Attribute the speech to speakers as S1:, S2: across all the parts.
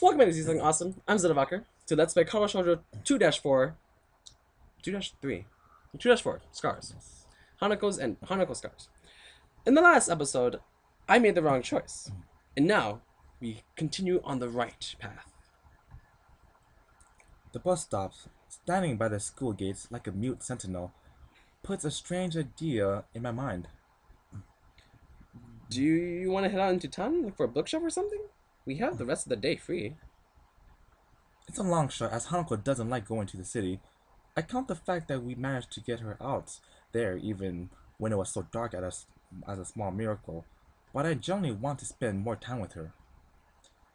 S1: Welcome back to something awesome. I'm zettovyker. So let's play Katawa Shoujo 2-4, 2-3, 2-4 Scars. Hanako Scars. In the last episode, I made the wrong choice, and now we continue on the right path.
S2: The bus stops, standing by the school gates like a mute sentinel, puts a strange idea in my mind.
S1: Do you want to head out into town, look for a bookshop or something? We have the rest of the day free.
S2: It's a long shot as Hanako doesn't like going to the city. I count the fact that we managed to get her out there even when it was so dark at us as a small miracle, but I generally want to spend more time with her.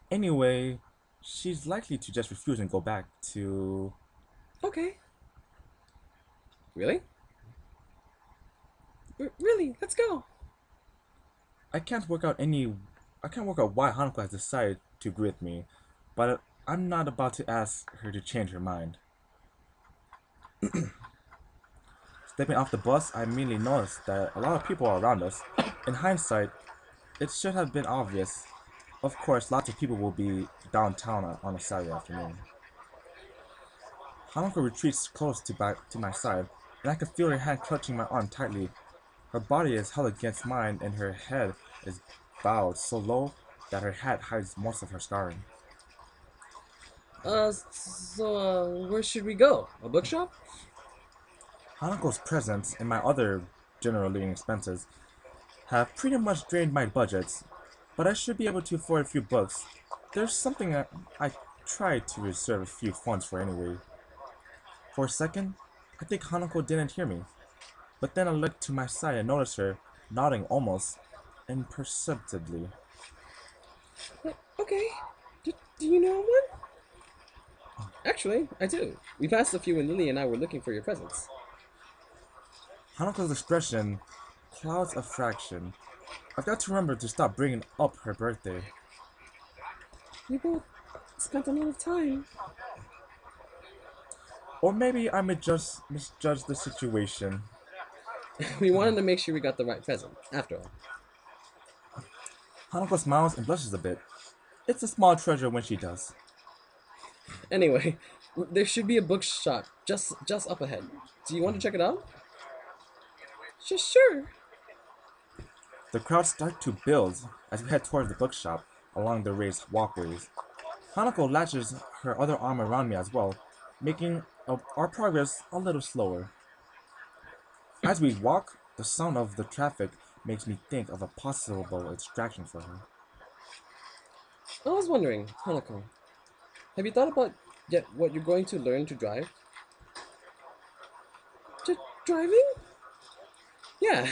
S2: Anyway, she's likely to just refuse and go back to.
S1: Okay. Really? Really? Let's go.
S2: I can't work out any. I can't work out why Hanako has decided to agree with me, but I'm not about to ask her to change her mind. Stepping off the bus, I immediately noticed that a lot of people are around us. In hindsight, it should have been obvious. Of course, lots of people will be downtown on a Saturday afternoon. Hanako retreats close to my side, and I can feel her hand clutching my arm tightly. Her body is held against mine, and her head is bowed so low that her hat hides most of her scarring.
S1: Where should we go? A bookshop?
S2: Hanako's presence and my other general living expenses have pretty much drained my budgets, but I should be able to afford a few books. There's something I tried to reserve a few funds for anyway. For a second, I think Hanako didn't hear me, but then I looked to my side and noticed her nodding almost imperceptibly.
S1: Okay. Do you know one? Actually, I do. We passed a few when Lily and I were looking for your presents.
S2: Hanako's expression clouds a fraction. I've got to remember to stop bringing up her birthday.
S1: We both spent a lot of time.
S2: Or maybe I may just misjudge the situation.
S1: We wanted to make sure we got the right present, after all.
S2: Hanako smiles and blushes a bit. It's a small treasure when she does.
S1: Anyway, there should be a bookshop just up ahead. Do you want to check it out? Sure.
S2: The crowd starts to build as we head towards the bookshop along the raised walkways. Hanako latches her other arm around me as well, making our progress a little slower. As we walk, the sound of the traffic makes me think of a possible distraction for her.
S1: I was wondering, Hanako, have you thought about yet what you're going to learn to drive? Driving? Yeah,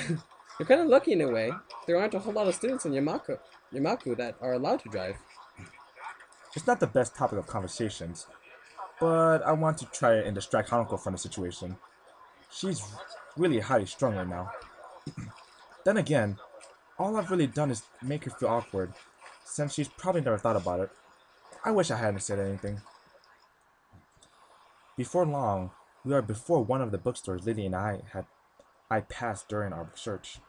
S1: you're kind of lucky in a way. There aren't a whole lot of students in Yamaku that are allowed to drive.
S2: It's not the best topic of conversations, but I want to try and distract Hanako from the situation. She's really highly strung right now. Then again, all I've really done is make her feel awkward, since she's probably never thought about it. I wish I hadn't said anything. Before long, we are before one of the bookstores Lily and I passed during our search.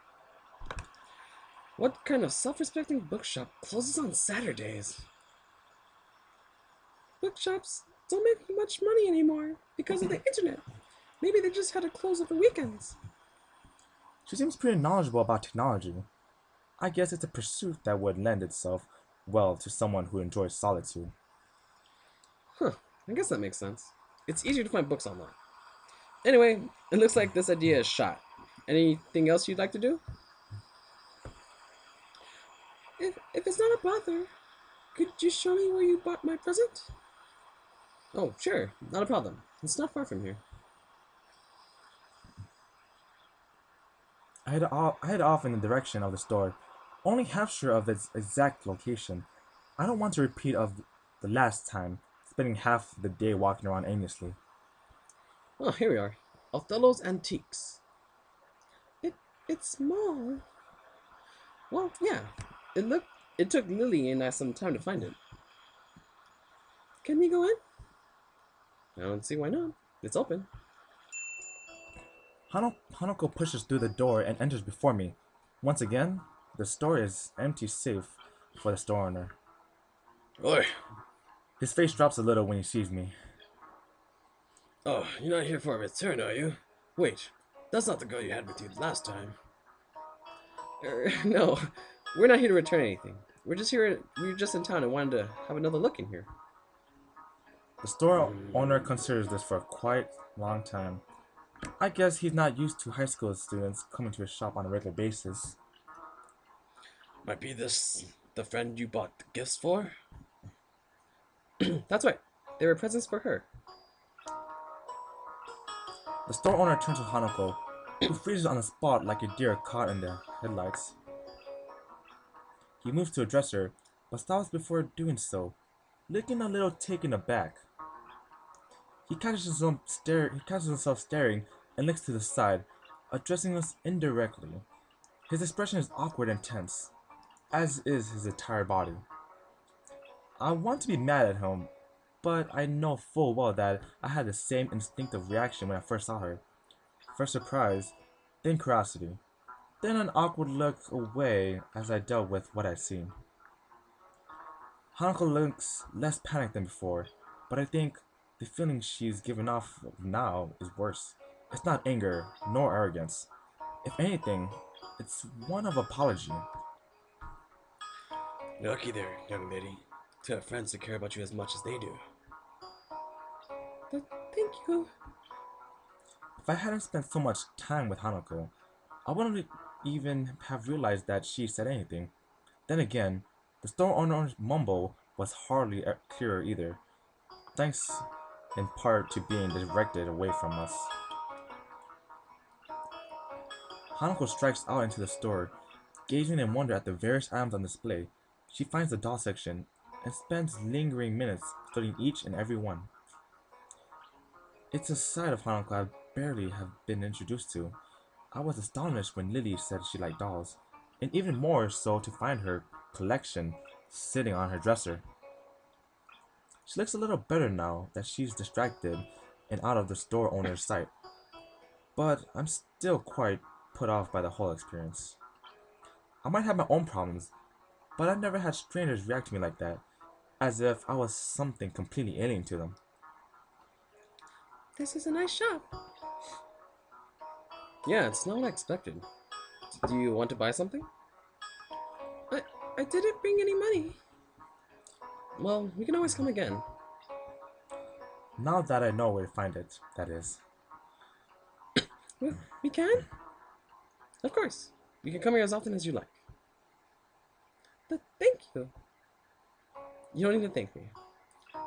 S1: What kind of self-respecting bookshop closes on Saturdays? Bookshops don't make much money anymore because of the internet. Maybe they just had to close on the weekends.
S2: She seems pretty knowledgeable about technology. I guess it's a pursuit that would lend itself well to someone who enjoys solitude.
S1: Huh, I guess that makes sense. It's easier to find books online. Anyway, it looks like this idea is shot. Anything else you'd like to do? If it's not a bother, could you show me where you bought my present? Oh, sure, not a problem. It's not far from here.
S2: I head off in the direction of the store, only half sure of its exact location. I don't want to repeat of the last time, spending half the day walking around aimlessly.
S1: Oh, here we are. Othello's Antiques. It it's small. Well, yeah. It took Lily and I some time to find it. Can we go in? I don't see why not. It's open.
S2: Hanako pushes through the door and enters before me. Once again, the store is empty save for the store owner.
S1: Oi,
S2: His face drops a little when he sees me.
S1: Oh, you're not here for a return, are you? Wait, that's not the girl you had with you last time. No, we're not here to return anything. We're just in town and wanted to have another look in here.
S2: The store owner
S1: Hmm.
S2: considers this for a quite long time. I guess he's not used to high school students coming to his shop on a regular basis.
S1: Might be this the friend you bought the gifts for? That's right. They were presents for her.
S2: The store owner turns to Hanako, who freezes on the spot like a deer caught in the headlights. He moves to address her, but stops before doing so, looking a little taken aback. He catches himself staring and looks to the side, addressing us indirectly. His expression is awkward and tense, as is his entire body. I want to be mad at him, but I know full well that I had the same instinctive reaction when I first saw her. First surprise, then curiosity, then an awkward look away as I dealt with what I'd seen. Hanako looks less panicked than before, but I think the feeling she's given off now is worse. It's not anger, nor arrogance. If anything, it's one of apology.
S1: Lucky there, young lady, to have friends that care about you as much as they do. But thank you.
S2: If I hadn't spent so much time with Hanako, I wouldn't even have realized that she said anything. Then again, the store owner's mumble was hardly clearer either, thanks in part to being directed away from us. Hanako strikes out into the store, gazing in wonder at the various items on display. She finds the doll section and spends lingering minutes studying each and every one. It's a side of Hanako I barely have been introduced to. I was astonished when Lily said she liked dolls, and even more so to find her collection sitting on her dresser. She looks a little better now that she's distracted and out of the store owner's sight, but I'm still quite put off by the whole experience. I might have my own problems, but I've never had strangers react to me like that, as if I was something completely alien to them.
S1: This is a nice shop. Yeah, it's not what I expected. Do you want to buy something? I I didn't bring any money. Well, we can always come again.
S2: Now that I know where to find it, that is.
S1: We can? Of course. You can come here as often as you like. But thank you. You don't need to thank me.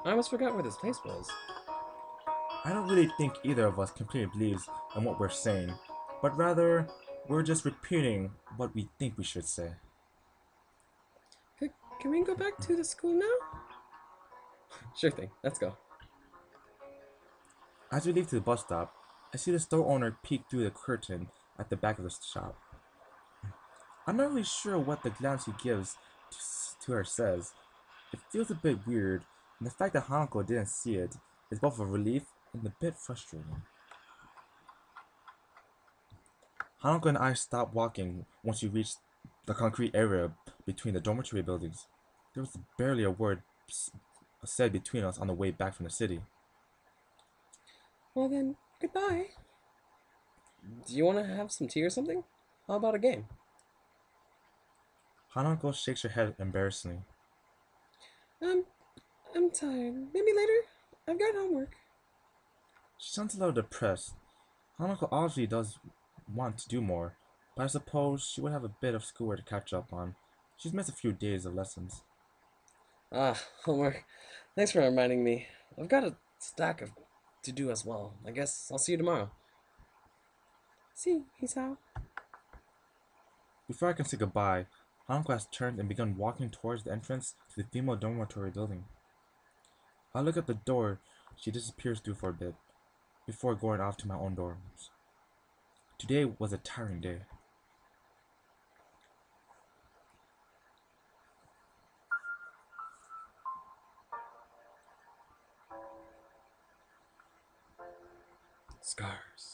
S1: I almost forgot where this place was.
S2: I don't really think either of us completely believes in what we're saying, but rather, we're just repeating what we think we should say.
S1: Can we go back to the school now? Sure thing. Let's go.
S2: As we leave to the bus stop, I see the store owner peek through the curtain at the back of the shop. I'm not really sure what the glance he gives to her says. It feels a bit weird, and the fact that Hanako didn't see it is both a relief and a bit frustrating. Hanako and I stopped walking once we reached the concrete area between the dormitory buildings. There was barely a word said between us on the way back from the city.
S1: Well then, goodbye. Do you want to have some tea or something? How about a game?
S2: Hanako shakes her head embarrassingly.
S1: I'm I'm tired. Maybe later. I've got homework.
S2: She sounds a little depressed. Hanako obviously does want to do more, but I suppose she would have a bit of schoolwork to catch up on. She's missed a few days of lessons.
S1: Ah, homework. Thanks for reminding me. I've got a stack of to do as well. I guess I'll see you tomorrow. See, he's out.
S2: Before I can say goodbye, Hanako has turned and begun walking towards the entrance to the female dormitory building. I look at the door she disappears through for a bit, before going off to my own dorms. Today was a tiring day.
S1: Scars.